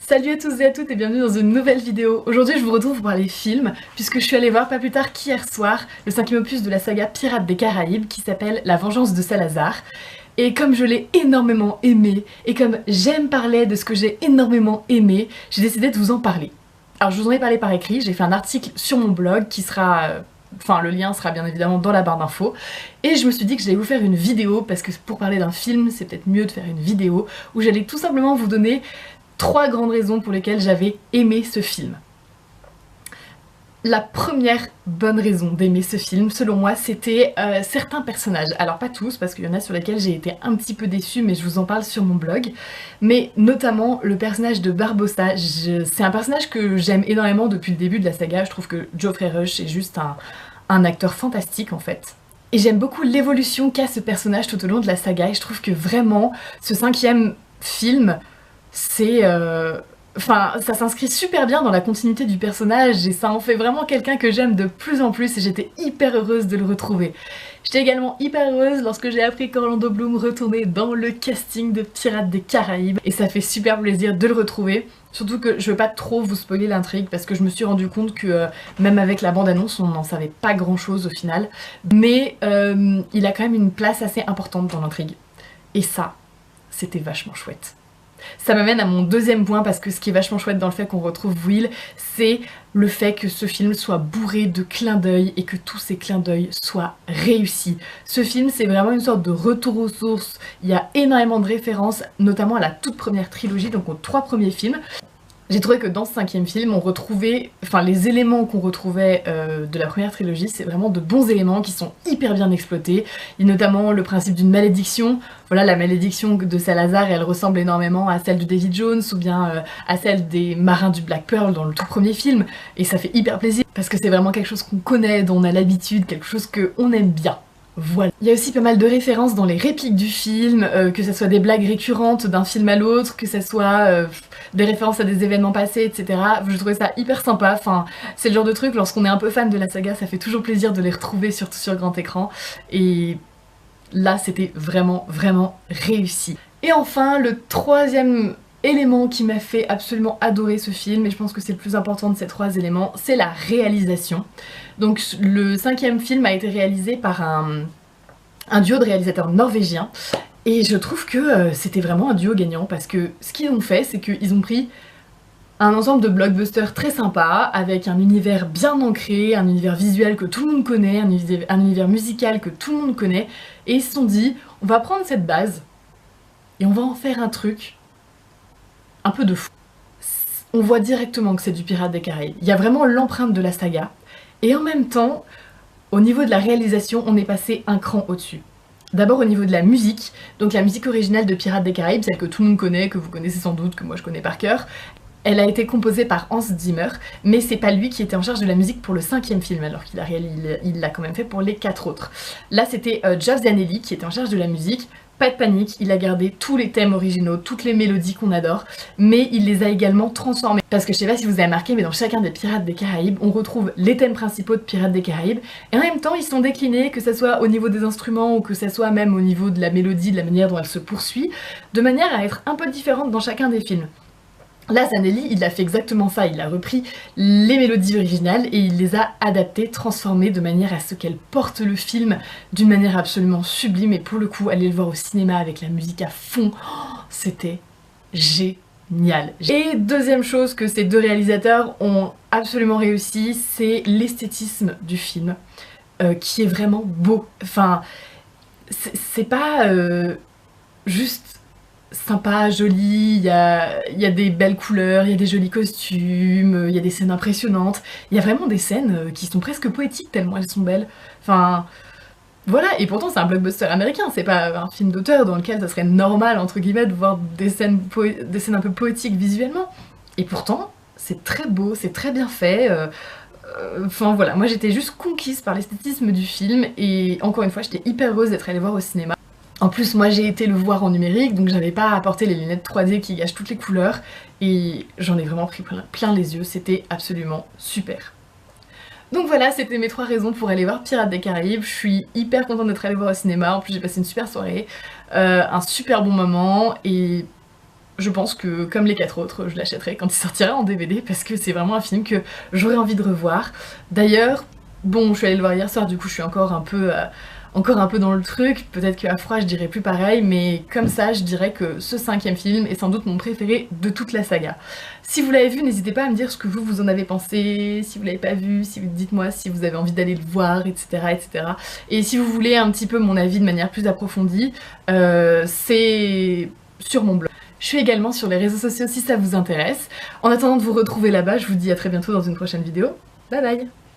Salut à tous et à toutes et bienvenue dans une nouvelle vidéo. Aujourd'hui je vous retrouve pour parler film, puisque je suis allée voir pas plus tard qu'hier soir le 5e opus de la saga Pirates des Caraïbes qui s'appelle La Vengeance de Salazar. Et comme je l'ai énormément aimé, et comme j'aime parler de ce que j'ai énormément aimé, j'ai décidé de vous en parler. Alors je vous en ai parlé par écrit, j'ai fait un article sur mon blog qui sera... Enfin, le lien sera bien évidemment dans la barre d'infos. Et je me suis dit que j'allais vous faire une vidéo, parce que pour parler d'un film, c'est peut-être mieux de faire une vidéo, où j'allais tout simplement vous donner 3 grandes raisons pour lesquelles j'avais aimé ce film. La première bonne raison d'aimer ce film, selon moi, c'était certains personnages. Alors pas tous, parce qu'il y en a sur lesquels j'ai été un petit peu déçue, mais je vous en parle sur mon blog. Mais notamment le personnage de Barbossa. C'est un personnage que j'aime énormément depuis le début de la saga. Je trouve que Geoffrey Rush est juste un acteur fantastique en fait. Et j'aime beaucoup l'évolution qu'a ce personnage tout au long de la saga, et je trouve que vraiment, ce 5e film, c'est... Enfin, ça s'inscrit super bien dans la continuité du personnage et ça en fait vraiment quelqu'un que j'aime de plus en plus et j'étais hyper heureuse de le retrouver. J'étais également hyper heureuse lorsque j'ai appris qu'Orlando Bloom retournait dans le casting de Pirates des Caraïbes et ça fait super plaisir de le retrouver. Surtout que je veux pas trop vous spoiler l'intrigue parce que je me suis rendu compte que même avec la bande-annonce on n'en savait pas grand chose au final. Mais il a quand même une place assez importante dans l'intrigue. Et ça, c'était vachement chouette. Ça m'amène à mon deuxième point parce que ce qui est vachement chouette dans le fait qu'on retrouve Will, c'est le fait que ce film soit bourré de clins d'œil et que tous ces clins d'œil soient réussis. Ce film, c'est vraiment une sorte de retour aux sources. Il y a énormément de références, notamment à la toute première trilogie, donc aux 3 premiers films. J'ai trouvé que dans ce 5e film, on retrouvait, enfin les éléments qu'on retrouvait de la première trilogie, c'est vraiment de bons éléments qui sont hyper bien exploités. Il y a notamment le principe d'une malédiction. Voilà, la malédiction de Salazar, elle ressemble énormément à celle de Davy Jones ou bien à celle des marins du Black Pearl dans le tout premier film. Et ça fait hyper plaisir parce que c'est vraiment quelque chose qu'on connaît, dont on a l'habitude, quelque chose qu'on aime bien. Voilà. Il y a aussi pas mal de références dans les répliques du film, que ça soit des blagues récurrentes d'un film à l'autre, que ça soit des références à des événements passés, etc. Je trouvais ça hyper sympa, enfin, c'est le genre de truc, lorsqu'on est un peu fan de la saga, ça fait toujours plaisir de les retrouver, surtout sur grand écran, et là c'était vraiment, vraiment réussi. Et enfin, le 3e élément qui m'a fait absolument adorer ce film, et je pense que c'est le plus important de ces 3 éléments, c'est la réalisation. Donc le 5e film a été réalisé par un duo de réalisateurs norvégiens, et je trouve que c'était vraiment un duo gagnant, parce que ce qu'ils ont fait, c'est qu'ils ont pris un ensemble de blockbusters très sympa, avec un univers bien ancré, un univers visuel que tout le monde connaît, un univers musical que tout le monde connaît, et ils se sont dit, on va prendre cette base, et on va en faire un truc un peu de fou. On voit directement que c'est du Pirates des Caraïbes. Il y a vraiment l'empreinte de la saga, et en même temps, au niveau de la réalisation, on est passé un cran au-dessus. D'abord au niveau de la musique, donc la musique originale de Pirates des Caraïbes, celle que tout le monde connaît, que vous connaissez sans doute, que moi je connais par cœur, elle a été composée par Hans Zimmer, mais c'est pas lui qui était en charge de la musique pour le 5e film, alors qu'il l'a quand même fait pour les 4 autres. Là c'était Geoff Zanelli qui était en charge de la musique. Pas de panique, il a gardé tous les thèmes originaux, toutes les mélodies qu'on adore, mais il les a également transformés. Parce que je sais pas si vous avez remarqué, mais dans chacun des Pirates des Caraïbes, on retrouve les thèmes principaux de Pirates des Caraïbes, et en même temps ils sont déclinés, que ça soit au niveau des instruments ou que ça soit même au niveau de la mélodie, de la manière dont elle se poursuit, de manière à être un peu différente dans chacun des films. Là, Zanelli, il a fait exactement ça, il a repris les mélodies originales et il les a adaptées, transformées de manière à ce qu'elles portent le film d'une manière absolument sublime, et pour le coup, aller le voir au cinéma avec la musique à fond, c'était génial. Et deuxième chose que ces 2 réalisateurs ont absolument réussi, c'est l'esthétisme du film, qui est vraiment beau. Enfin, c'est pas juste sympa, joli, il y a des belles couleurs, il y a des jolis costumes, il y a des scènes impressionnantes, il y a vraiment des scènes qui sont presque poétiques tellement elles sont belles. Enfin, voilà, et pourtant c'est un blockbuster américain, c'est pas un film d'auteur dans lequel ça serait normal, entre guillemets, de voir des scènes un peu poétiques visuellement. Et pourtant, c'est très beau, c'est très bien fait, enfin voilà, moi j'étais juste conquise par l'esthétisme du film, et encore une fois, j'étais hyper heureuse d'être allée voir au cinéma. En plus, moi j'ai été le voir en numérique, donc j'avais pas à apporter les lunettes 3D qui gâchent toutes les couleurs, et j'en ai vraiment pris plein les yeux, c'était absolument super. Donc voilà, c'était mes 3 raisons pour aller voir Pirates des Caraïbes. Je suis hyper contente d'être allée voir au cinéma, en plus j'ai passé une super soirée, un super bon moment, et je pense que comme les 4 autres, je l'achèterai quand il sortira en DVD parce que c'est vraiment un film que j'aurais envie de revoir. D'ailleurs, bon, je suis allée le voir hier soir, du coup je suis encore un peu dans le truc, peut-être qu'à froid je dirais plus pareil, mais comme ça je dirais que ce 5e film est sans doute mon préféré de toute la saga. Si vous l'avez vu, n'hésitez pas à me dire ce que vous en avez pensé, si vous l'avez pas vu, dites-moi si vous avez envie d'aller le voir, etc., etc. Et si vous voulez un petit peu mon avis de manière plus approfondie, c'est sur mon blog. Je suis également sur les réseaux sociaux si ça vous intéresse. En attendant de vous retrouver là-bas, je vous dis à très bientôt dans une prochaine vidéo. Bye bye!